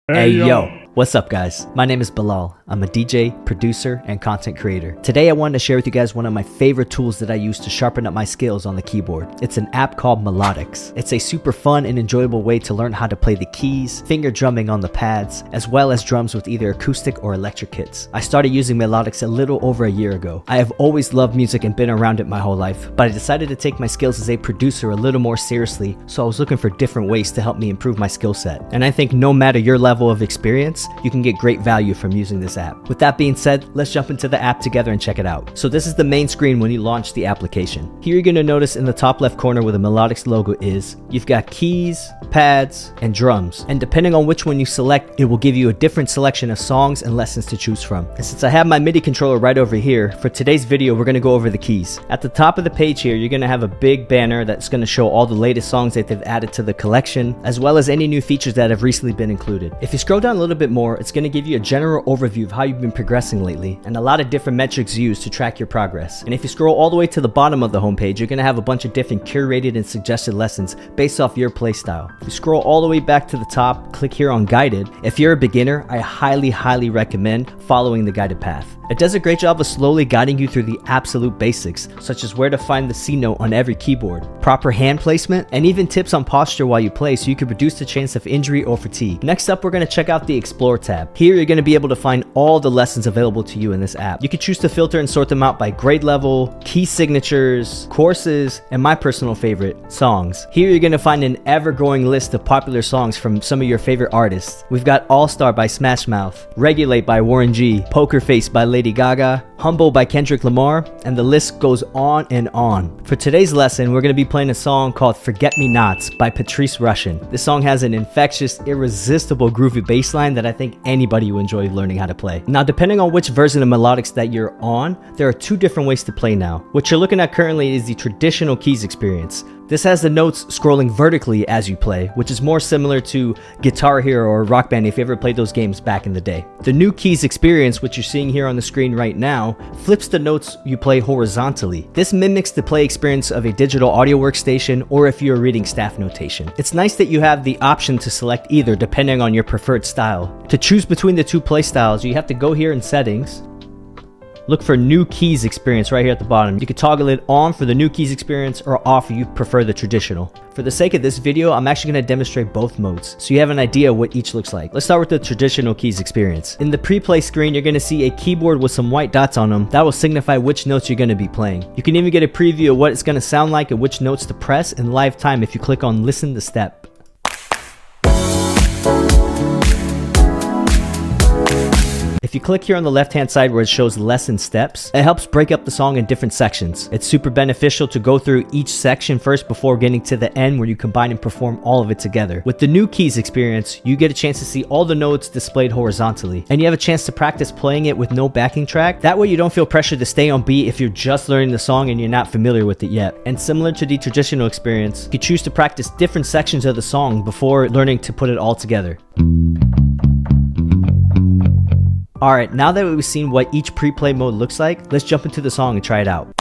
Hey yo, what's up guys? My name is Bilal. I'm a DJ, producer, and content creator. Today I wanted to share with you guys one of my favorite tools that I use to sharpen up my skills on the keyboard. It's an app called Melodics. It's a super fun and enjoyable way to learn how to play the keys, finger drumming on the pads, as well as drums with either acoustic or electric kits. I started using Melodics a little over a year ago. I have always loved music and been around it my whole life, but I decided to take my skills as a producer a little more seriously, so I was looking for different ways to help me improve my skill set. And I think no matter your level of experience, you can get great value from using this app. With that being said, let's jump into the app together and check it out. So this is the main screen when you launch the application. Here you're going to notice in the top left corner where the Melodics logo is, you've got keys, pads, and drums. And depending on which one you select, it will give you a different selection of songs and lessons to choose from. And since I have my MIDI controller right over here, for today's video, we're going to go over the keys. At the top of the page here, you're going to have a big banner that's going to show all the latest songs that they've added to the collection, as well as any new features that have recently been included. If you scroll down a little bit more, it's going to give you a general overview of how you've been progressing lately, and a lot of different metrics used to track your progress. And if you scroll all the way to the bottom of the homepage, you're going to have a bunch of different curated and suggested lessons based off your playstyle. If you scroll all the way back to the top, click here on guided. If you're a beginner, I highly recommend following the guided path. It does a great job of slowly guiding you through the absolute basics, such as where to find the C note on every keyboard, proper hand placement, and even tips on posture while you play so you can reduce the chance of injury or fatigue. Next up, we're going to check out the Explore tab. Here you're going to be able to find all the lessons available to you in this app. You can choose to filter and sort them out by grade level, key signatures, courses, and my personal favorite, songs. Here you're going to find an ever-growing list of popular songs from some of your favorite artists. We've got All Star by Smash Mouth, Regulate by Warren G, Poker Face by Lady Gaga, Humble by Kendrick Lamar, and the list goes on and on. For today's lesson, we're going to be playing a song called Forget Me Nots by Patrice Rushen. This song has an infectious, irresistible, groovy bass line that I think anybody will enjoy learning how to play. Now, depending on which version of Melodics that you're on, there are two different ways to play now. What you're looking at currently is the traditional keys experience. This has the notes scrolling vertically as you play, which is more similar to Guitar Hero or Rock Band if you ever played those games back in the day. The new keys experience, which you're seeing here on the screen right now, flips the notes you play horizontally. This mimics the play experience of a digital audio workstation or if you're reading staff notation. It's nice that you have the option to select either depending on your preferred style. To choose between the two play styles, you have to go here in settings, look for new keys experience right here at the bottom. You can toggle it on for the new keys experience or off if you prefer the traditional. For the sake of this video, I'm actually going to demonstrate both modes so you have an idea what each looks like. Let's start with the traditional keys experience. In the pre-play screen, you're going to see a keyboard with some white dots on them. That will signify which notes you're going to be playing. You can even get a preview of what it's going to sound like and which notes to press in live time if you click on Listen to Step. If you click here on the left-hand side where it shows lesson steps, it helps break up the song in different sections. It's super beneficial to go through each section first before getting to the end where you combine and perform all of it together. With the new keys experience, you get a chance to see all the notes displayed horizontally, and you have a chance to practice playing it with no backing track. That way you don't feel pressure to stay on beat if you're just learning the song and you're not familiar with it yet. And similar to the traditional experience, you choose to practice different sections of the song before learning to put it all together. Alright, now that we've seen what each pre-play mode looks like, let's jump into the song and try it out.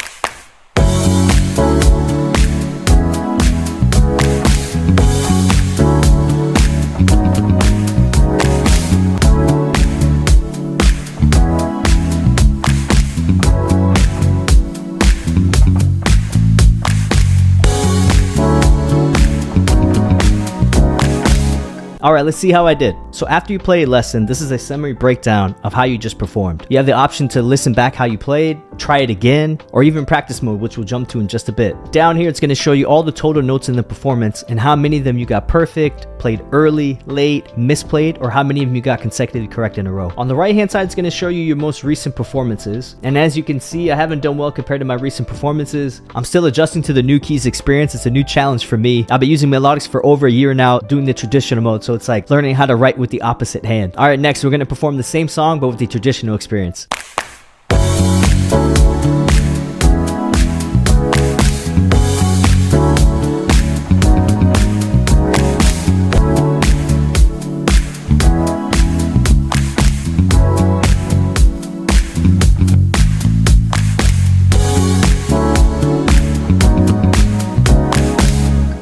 Alright, let's see how I did. So after you play a lesson, this is a summary breakdown of how you just performed. You have the option to listen back how you played, try it again, or even practice mode, which we'll jump to in just a bit. Down here, it's going to show you all the total notes in the performance and how many of them you got perfect, played early, late, misplayed, or how many of them you got consecutively correct in a row. On the right hand side, it's going to show you your most recent performances. And as you can see, I haven't done well compared to my recent performances. I'm still adjusting to the new keys experience. It's a new challenge for me. I've been using Melodics for over a year now, doing the traditional mode. So it's like learning how to write with the opposite hand. All right, next we're going to perform the same song, but with the traditional experience.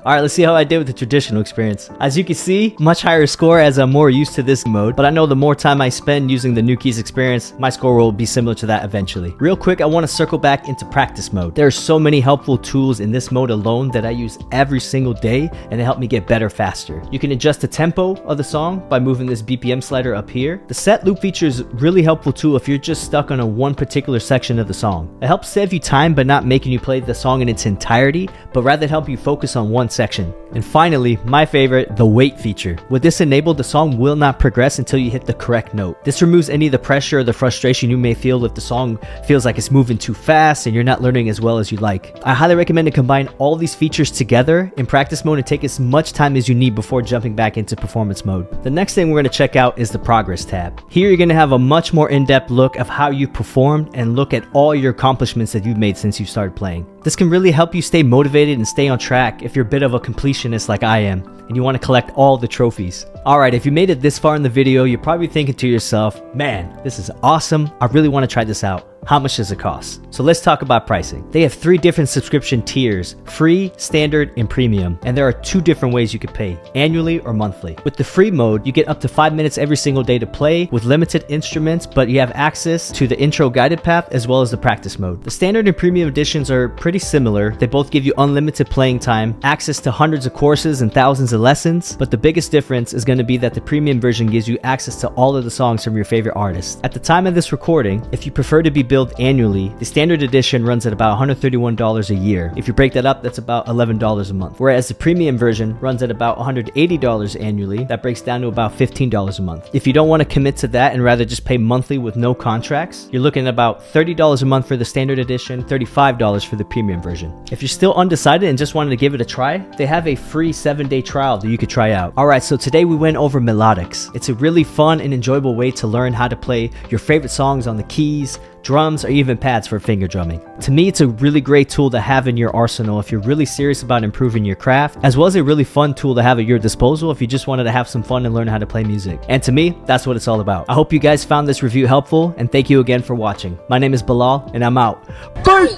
Alright, let's see how I did with the traditional experience. As you can see, much higher score as I'm more used to this mode, but I know the more time I spend using the new keys experience, my score will be similar to that eventually. Real quick, I want to circle back into practice mode. There are so many helpful tools in this mode alone that I use every single day, and they help me get better faster. You can adjust the tempo of the song by moving this BPM slider up here. The set loop feature is really helpful too if you're just stuck on one particular section of the song. It helps save you time by not making you play the song in its entirety, but rather help you focus on one section. And finally, my favorite, the wait feature. With this enabled, the song will not progress until you hit the correct note. This removes any of the pressure or the frustration you may feel if the song feels like it's moving too fast and you're not learning as well as you'd like. I highly recommend to combine all these features together in practice mode and take as much time as you need before jumping back into performance mode. The next thing we're going to check out is the progress tab. Here you're going to have a much more in-depth look of how you performed and look at all your accomplishments that you've made since you started playing. This can really help you stay motivated and stay on track if you're a bit of a completionist like I am and you want to collect all the trophies. Alright, if you made it this far in the video, you're probably thinking to yourself, man, this is awesome. I really want to try this out. How much does it cost? So let's talk about pricing. They have 3 different subscription tiers: free, standard, and premium. And there are 2 different ways you could pay, annually or monthly. With the free mode, you get up to 5 minutes every single day to play with limited instruments, but you have access to the intro guided path as well as the practice mode. The standard and premium editions are pretty similar. They both give you unlimited playing time, access to hundreds of courses and thousands of lessons, but the biggest difference is going to be that the premium version gives you access to all of the songs from your favorite artists. At the time of this recording, if you prefer to be billed annually, the standard edition runs at about $131 a year. If you break that up, that's about $11 a month. Whereas the premium version runs at about $180 annually. That breaks down to about $15 a month. If you don't want to commit to that and rather just pay monthly with no contracts, you're looking at about $30 a month for the standard edition, $35 for the premium version. If you're still undecided and just wanted to give it a try, they have a free 7-day trial that you could try out. Alright, so today we went over Melodics. It's a really fun and enjoyable way to learn how to play your favorite songs on the keys, drums, or even pads for finger drumming. To me, it's a really great tool to have in your arsenal if you're really serious about improving your craft, as well as a really fun tool to have at your disposal if you just wanted to have some fun and learn how to play music. And to me, that's what it's all about. I hope you guys found this review helpful, and thank you again for watching. My name is Bilal, and I'm out. Peace!